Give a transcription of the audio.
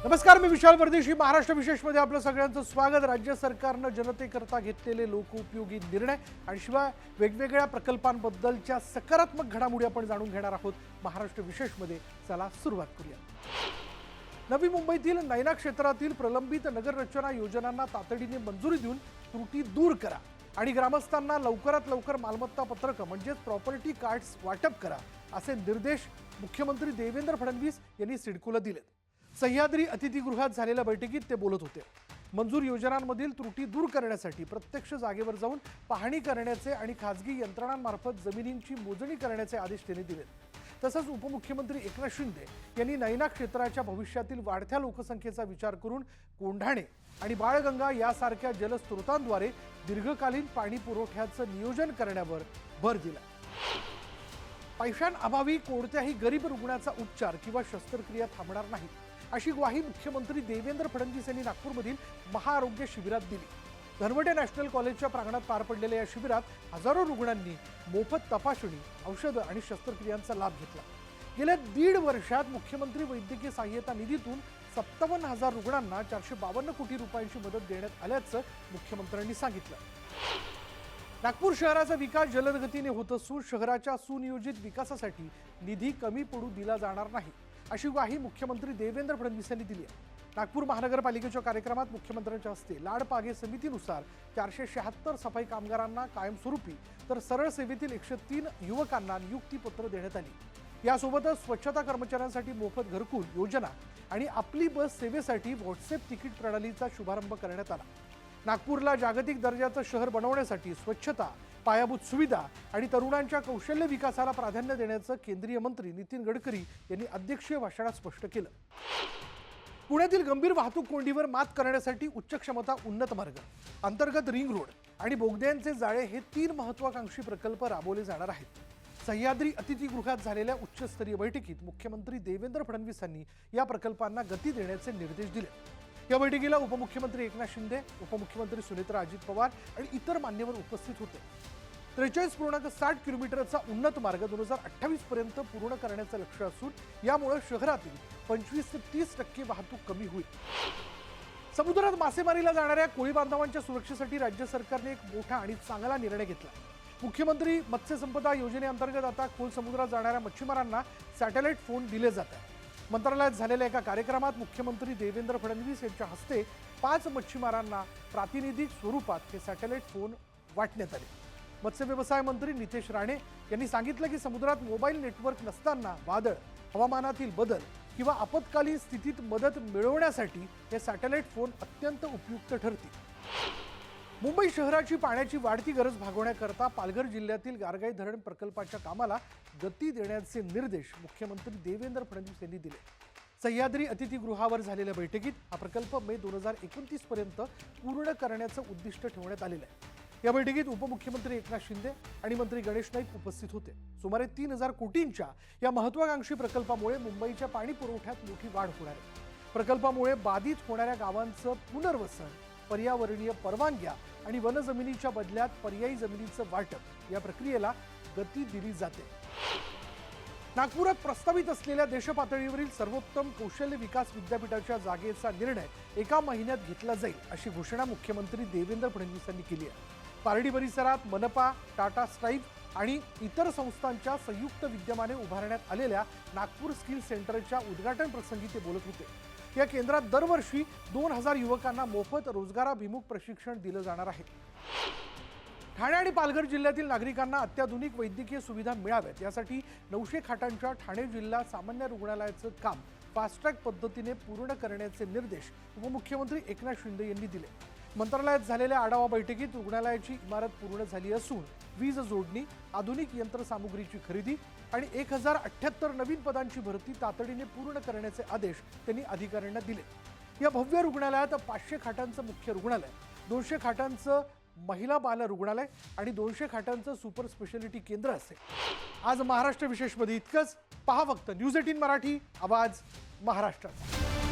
नमस्कार, मी विशाल परदेशी. महाराष्ट्र विशेषमध्ये आपलं सगळ्यांचं स्वागत. राज्य सरकारनं जनतेकरता घेतलेले लोकोपयोगी निर्णय आणि शिवाय वेगवेगळ्या प्रकल्पांबद्दलच्या सकारात्मक घडामोडी आपण जाणून घेणार आहोत महाराष्ट्र विशेषमध्ये. चला सुरुवात करूया. नवी मुंबईतील नैना क्षेत्रातील प्रलंबित नगररचना योजनांना तातडीने मंजुरी देऊन त्रुटी दूर करा आणि ग्रामस्थांना लवकरात लवकर मालमत्ता पत्रक म्हणजेच प्रॉपर्टी कार्ड्स वाटप करा, असे निर्देश मुख्यमंत्री देवेंद्र फडणवीस यांनी सिडकोला दिलेत. सह्याद्री अतिथीगृहात झालेल्या बैठकीत ते बोलत होते. मंजूर योजनांमधील त्रुटी दूर करण्यासाठी प्रत्यक्ष जागेवर जाऊन पाहणी करण्याचे आणि खासगी यंत्रणांमार्फत जमिनींची मोजणी करण्याचे आदेश त्यांनी दिलेत. तसंच उपमुख्यमंत्री एकनाथ शिंदे यांनी नैना क्षेत्राच्या भविष्यातील वाढत्या लोकसंख्येचा विचार करून कोंढाणे आणि बाळगंगा यासारख्या जलस्रोतांद्वारे दीर्घकालीन पाणी पुरवठ्याचं नियोजन करण्यावर भर दिला. पैशांअभावी कोणत्याही गरीब रुग्णाचा उपचार किंवा शस्त्रक्रिया थांबणार नाही, अशी ग्वाही मुख्यमंत्री देवेंद्र फडणवीस यांनी नागपूरमधील महाआरोग्य शिबिरात दिली. धनवटे नॅशनल कॉलेजच्या प्रांगणात पार पडलेल्या या शिबिरात हजारो रुग्णांनी मोफत तपासणी, औषधं आणि शस्त्रक्रियांचा लाभ घेतला. गेल्या 1.5 वर्षात मुख्यमंत्री वैद्यकीय सहाय्यता निधीतून 57,000 रुग्णांना 452 कोटी रुपयांची मदत देण्यात आल्याचं मुख्यमंत्र्यांनी सांगितलं. नागपूर शहराचा विकास जलद गतीने होत असून शहराच्या सुनियोजित विकासासाठी निधी कमी पडू दिला जाणार नाही, अशी ग्वाही मुख्यमंत्री देवेंद्र फडणवीस यांनी दिली आहे. नागपूर महानगरपालिकेच्या कार्यक्रमात मुख्यमंत्र्यांच्या हस्ते लाडपागे समितीनुसार 476 सफाई कामगारांना कायमस्वरूपी तर सरळ सेवेतील 103 युवकांना नियुक्तीपत्र देण्यात आली. यासोबतच स्वच्छता कर्मचाऱ्यांसाठी मोफत घरकुल योजना आणि आपली बस सेवेसाठी व्हॉट्सअप तिकीट प्रणालीचा शुभारंभ करण्यात आला. नागपूरला जागतिक दर्जाचं शहर बनवण्यासाठी स्वच्छता, पायाभूत सुविधा आणि तरुणांच्या कौशल्य विकासाला प्राधान्य देण्याचं केंद्रीय मंत्री नितीन गडकरी यांनी अध्यक्षीय भाषणात स्पष्ट केलं. पुण्यातील गंभीर वाहतूक कोंडीवर मात करण्यासाठी उच्च क्षमता उन्नत मार्ग, अंतर्गत रिंग रोड आणि बोगद्यांचे जाळे हे 3 महत्वाकांक्षी प्रकल्प राबवले जाणार आहेत. सह्याद्री अतिथीगृहात झालेल्या उच्चस्तरीय बैठकीत मुख्यमंत्री देवेंद्र फडणवीस यांनी या प्रकल्पांना गती देण्याचे निर्देश दिले. या बैठकीला उपमुख्यमंत्री एकनाथ शिंदे, उपमुख्यमंत्री सुनेत्रा अजित पवार आणि इतर मान्यवर उपस्थित होते. 43.60 किलोमीटरचा उन्नत मार्ग 2028 पर्यंत पूर्ण करण्याचं लक्ष्य असून यामुळे शहरातील 25 ते 30% वाहतूक कमी होईल. समुद्रात मासेमारीला जाणाऱ्या कोळी बांधवांच्या सुरक्षेसाठी राज्य सरकारने एक मोठा आणि चांगला निर्णय घेतला. मुख्यमंत्री मत्स्य संपदा योजनेअंतर्गत आता खोल समुद्रात जाणाऱ्या मच्छीमारांना सॅटेलाइट फोन दिले जातात. मंत्रालयात झालेल्या एका कार्यक्रमात मुख्यमंत्री देवेंद्र फडणवीस यांच्या हस्ते 5 मच्छीमारांना प्रातिनिधिक स्वरूपात हे सॅटेलाइट फोन वाटण्यात आले. मत्स्य व्यवसाय मंत्री नितेश राणे यांनी सांगितलं की समुद्रात मोबाईल नेटवर्क नसताना वादळ, हवामानातील बदल किंवा आपत्कालीन स्थितीत मदत मिळवण्यासाठी हे सॅटेलाइट फोन अत्यंत उपयुक्त ठरतील. मुंबई शहराची पाण्याची वाढती गरज भागवण्याकरता पालघर जिल्ह्यातील गारगाई धरण प्रकल्पाच्या कामाला गती देण्याचे निर्देश मुख्यमंत्री देवेंद्र फडणवीस यांनी दिले. सह्याद्री अतिथीगृहावर झालेल्या बैठकीत हा प्रकल्प मे 2029 पर्यंत पूर्ण करण्याचं उद्दिष्ट ठेवण्यात आलेलं आहे. या बैठकीत उपमुख्यमंत्री एकनाथ शिंदे आणि मंत्री गणेश नाईक उपस्थित होते. सुमारे 3,000 कोटींच्या या महत्वाकांक्षी प्रकल्पामुळे मुंबईच्या पाणी पुरवठ्यात मोठी वाढ होणार आहे. प्रकल्पामुळे बाधित होणाऱ्या गावांचं पुनर्वसन, पर्यावरणीय परवानग्या आणि वनजमिनीच्या बदल्यात पर्यायी जमिनीचं वाटप या प्रक्रियेला गती दिली जाते. नागपुरात प्रस्तावित असलेल्या देशपातळीवरील सर्वोत्तम कौशल्य विकास विद्यापीठाच्या जागेचा निर्णय 1 महिन्यात घेतला जाईल, अशी घोषणा मुख्यमंत्री देवेंद्र फडणवीस यांनी केली आहे. पारडी परिसरात मनपा, टाटा स्ट्राईप आणि इतर संस्थांच्या संयुक्त विद्यमाने उभारण्यात आलेल्या नागपूर स्किल सेंटरच्या उद्घाटन प्रसंगी ते बोलत होते. या केंद्रात दरवर्षी 2,000 युवकांना मोफत रोजगाराभिमुख प्रशिक्षण दिलं जाणार आहे. ठाणे आणि पालघर जिल्ह्यातील नागरिकांना अत्याधुनिक वैद्यकीय सुविधा मिळाव्यात यासाठी 900 खाटांच्या ठाणे जिल्हा सामान्य रुग्णालयाचं काम फास्ट ट्रॅक पद्धतीने पूर्ण करण्याचे निर्देश उपमुख्यमंत्री एकनाथ शिंदे यांनी दिले. मंत्रालयात झालेल्या आढावा बैठकीत रुग्णालयाची इमारत पूर्ण झाली असून वीज जोडणी, आधुनिक यंत्रसामुग्रीची खरेदी आणि 1078 नवीन पदांची भरती तातडीने पूर्ण करण्याचे आदेश त्यांनी अधिकाऱ्यांना दिले. या भव्य रुग्णालयात 500 खाटांचं मुख्य रुग्णालय, 200 खाटांचं महिला बाल रुग्णालय आणि 200 खाटांचं सुपर स्पेशालिटी केंद्र असेल. आज महाराष्ट्र विशेषमध्ये इतकंच. पहा फक्त न्यूज 18 मराठी, आवाज महाराष्ट्राचा.